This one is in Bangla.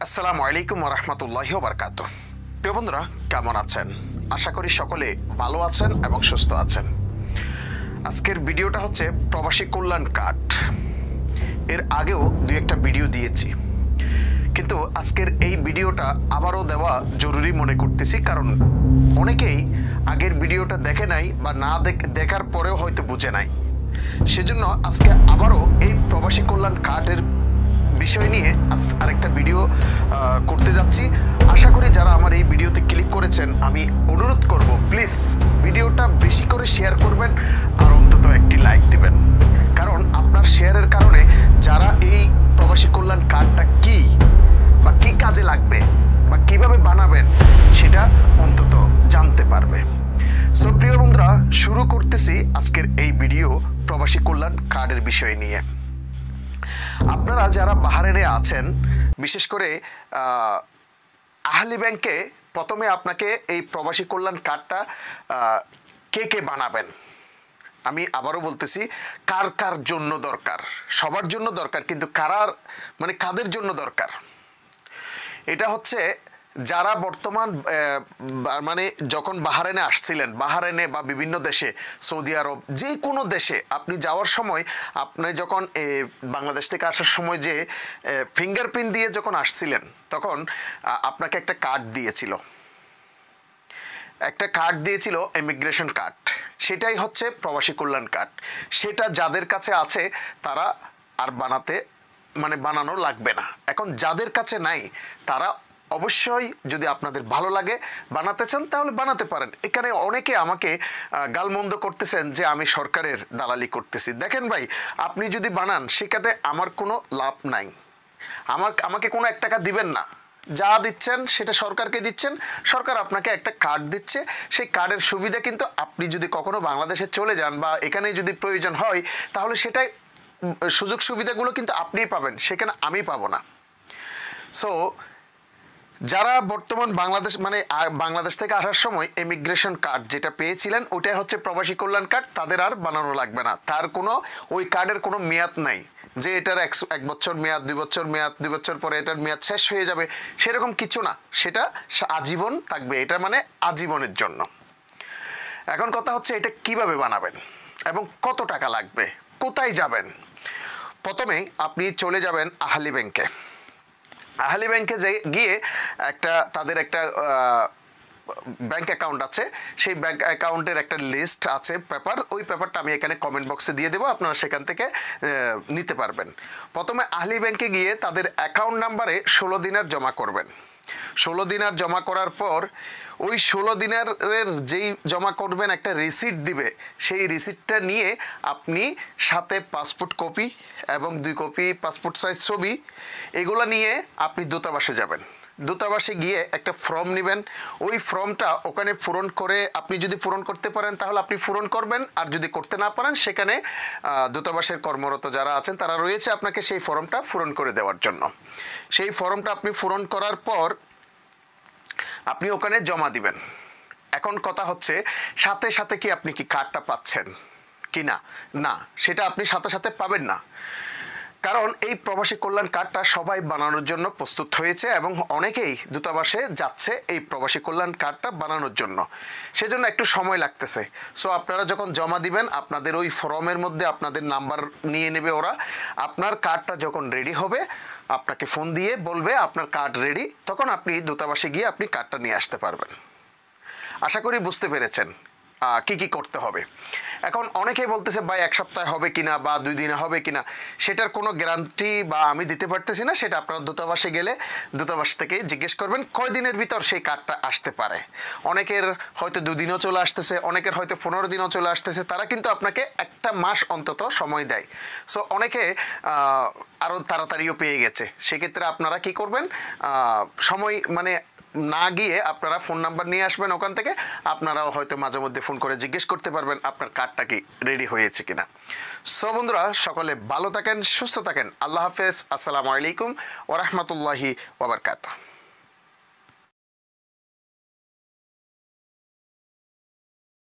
আসসালামু আলাইকুম ওয়া রাহমাতুল্লাহি ওয়া বারাকাতুহু। প্রিয় বন্ধুরা, কেমন আছেন? আশা করি সকলে ভালো আছেন এবং সুস্থ আছেন। আজকের ভিডিওটা হচ্ছে প্রবাসী কল্যাণ কার্ড। এর আগেও দুই একটা ভিডিও দিয়েছি, কিন্তু আজকের এই ভিডিওটা আবারও দেওয়া জরুরি মনে করতেছি, কারণ অনেকেই আগের ভিডিওটা দেখে নাই বা না দেখার পরেও হয়তো বুঝে নাই। সেজন্য আজকে আবারও এই প্রবাসী কল্যাণ কার্ডের বিষয় নিয়ে আরেকটা ভিডিও করতে যাচ্ছি। আশা করি যারা আমার এই ভিডিওতে ক্লিক করেছেন, আমি অনুরোধ করব প্লিজ ভিডিওটা বেশি করে শেয়ার করবেন আর অন্তত একটি লাইক দিবেন, কারণ আপনার শেয়ারের কারণে যারা এই প্রবাসী কল্যাণ কার্ডটা কি বা কি কাজে লাগবে বা কিভাবে বানাবেন সেটা অন্তত জানতে পারবে। সো প্রিয় বন্ধুরা, শুরু করতেছি আজকের এই ভিডিও প্রবাসী কল্যাণ কার্ডের বিষয় নিয়ে। আপনারা যারা বাহারেনে আছেন, বিশেষ করে আহলি ব্যাংকে প্রথমে আপনাকে এই প্রবাসী কল্যাণ কার্ডটা কে বানাবেন, আমি আবারও বলতেছি, কার কার জন্য দরকার। সবার জন্য দরকার, কিন্তু কাদের জন্য দরকার? এটা হচ্ছে যারা বর্তমান যখন বাহারেনে আসছিলেন, বাহারেনে বা বিভিন্ন দেশে, সৌদি আরব, যে কোনো দেশে আপনি যাওয়ার সময়, আপনি যখন বাংলাদেশ থেকে আসার সময় যে ফিঙ্গারপ্রিন্ট দিয়ে যখন আসছিলেন, তখন আপনাকে একটা কার্ড দিয়েছিল, ইমিগ্রেশন কার্ড। সেটাই হচ্ছে প্রবাসী কল্যাণ কার্ড। সেটা যাদের কাছে আছে তারা আর বানানো লাগবে না। এখন যাদের কাছে নাই তারা অবশ্যই, যদি আপনাদের ভালো লাগে বানাতে চান তাহলে বানাতে পারেন। এখানে অনেকে আমাকে গালমন্দ করতেছেন যে আমি সরকারের দালালি করতেছি। দেখেন ভাই, আপনি যদি বানান সেখানে আমার কোনো লাভ নাই। আমাকে কোনো 1 টাকা দিবেন না। যা দিচ্ছেন সেটা সরকারকে দিচ্ছেন, সরকার আপনাকে একটা কার্ড দিচ্ছে। সেই কার্ডের সুবিধা কিন্তু আপনি যদি কখনো বাংলাদেশে চলে যান বা এখানে যদি প্রয়োজন হয়, তাহলে সেটাই সুযোগ সুবিধাগুলো কিন্তু আপনিই পাবেন, সেখানে আমি পাবো না। সো যারা বর্তমান বাংলাদেশ থেকে আসার সময় ইমিগ্রেশন কার্ড যেটা পেয়েছিলেন, ওটাই হচ্ছে প্রবাসী কল্যাণ কার্ড, তাদের আর বানানো লাগবে না। ওই কার্ডের কোনো মেয়াদ নাই যে এটার 1 বছর মেয়াদ, 2 বছর মেয়াদ, 2 বছর পরে এটার মেয়াদ শেষ হয়ে যাবে, সেরকম কিছু না। সেটা আজীবন থাকবে, এটা আজীবনের জন্য। এখন কথা হচ্ছে এটা কিভাবে বানাবেন এবং কত টাকা লাগবে, কোথায় যাবেন? প্রথমেই আপনি চলে যাবেন আহলি ব্যাংকে। আহলি ব্যাংকে গিয়ে তাদের একটা ব্যাংক অ্যাকাউন্ট আছে। সেই ব্যাংক অ্যাকাউন্টের একটা লিস্ট আছে, ওই পেপারটা আমি এখানে কমেন্ট বক্সে দিয়ে দেবো, আপনারা সেখান থেকে নিতে পারবেন। প্রথমে আহলি ব্যাংকে গিয়ে তাদের অ্যাকাউন্ট নাম্বারে 16 দিনার জমা করবেন। 16 দিনার জমা করার পর ওই 16 দিনারের যেই জমা করবেন একটা রিসিট দিবে, সেই রিসিটটা নিয়ে আপনি সাথে পাসপোর্ট কপি এবং 2 কপি পাসপোর্ট সাইজ ছবি, এগুলো নিয়ে আপনি দূতাবাসে যাবেন। দূতাবাসে গিয়ে একটা ফর্ম নেবেন। ওই ফর্মটা ওখানে পূরণ করে, আপনি যদি পূরণ করতে পারেন তাহলে আপনি পূরণ করবেন, আর যদি করতে না পারেন সেখানে দূতাবাসের কর্মরত যারা আছেন তারা রয়েছে আপনাকে সেই ফর্মটা পূরণ করে দেওয়ার জন্য। সেই ফর্মটা আপনি পূরণ করার পর আপনি ওখানে জমা দিবেন। এখন কথা হচ্ছে, সাথে সাথে কি আপনি কি কার্ডটা পাচ্ছেন কি না? না, সেটা আপনি সাথে সাথে পাবেন না, কারণ এই প্রবাসী কল্যাণ কার্ডটা সবাই বানানোর জন্য প্রস্তুত হয়েছে এবং অনেকেই দূতাবাসে যাচ্ছে এই প্রবাসী কল্যাণ কার্ডটা বানানোর জন্য। সেজন্য একটু সময় লাগতেছে। সো আপনারা যখন জমা দিবেন, আপনাদের ওই ফর্মের মধ্যে আপনাদের নাম্বার নিয়ে নেবে ওরা। আপনার কার্ডটা যখন রেডি হবে, আপনাকে ফোন দিয়ে বলবে আপনার কার্ড রেডি, তখন আপনি দূতাবাসে গিয়ে আপনি কার্ডটা নিয়ে আসতে পারবেন। আশা করি বুঝতে পেরেছেন কি করতে হবে। এখন অনেকেই বলতেছে ভাই 1 সপ্তাহ হবে কিনা বা 2 দিনে হবে কিনা, সেটার কোনো গ্যারান্টি বা আমি দিতে পারতেছি না। সেটা আপনারা দূতাবাসে গেলে দূতাবাস থেকে জিজ্ঞেস করবেন কয় দিনের ভিতর সেই কার্ডটা আসতে পারে। অনেকের হয়তো 2 দিনও চলে আসতেছে, অনেকের হয়তো 15 দিনও চলে আসতেছে। তারা কিন্তু আপনাকে 1 মাস অন্তত সময় দেয়। সো অনেকে আরও তাড়াতাড়িও পেয়ে গেছে। সেক্ষেত্রে আপনারা কি করবেন, সময় না গিয়ে আপনারা ফোন নাম্বার নিয়ে আসবেন ওখান থেকে। আপনারাও হয়তো মাঝে মধ্যে ফোন করে জিজ্ঞেস করতে পারবেন আপনার কার্ডটা কি রেডি হয়েছে কিনা। সো বন্ধুরা, সকলে ভালো থাকেন, সুস্থ থাকেন। আল্লাহ হাফেজ। আসসালামু আলাইকুম ওয়া রাহমাতুল্লাহি ওয়া বারাকাতুহু।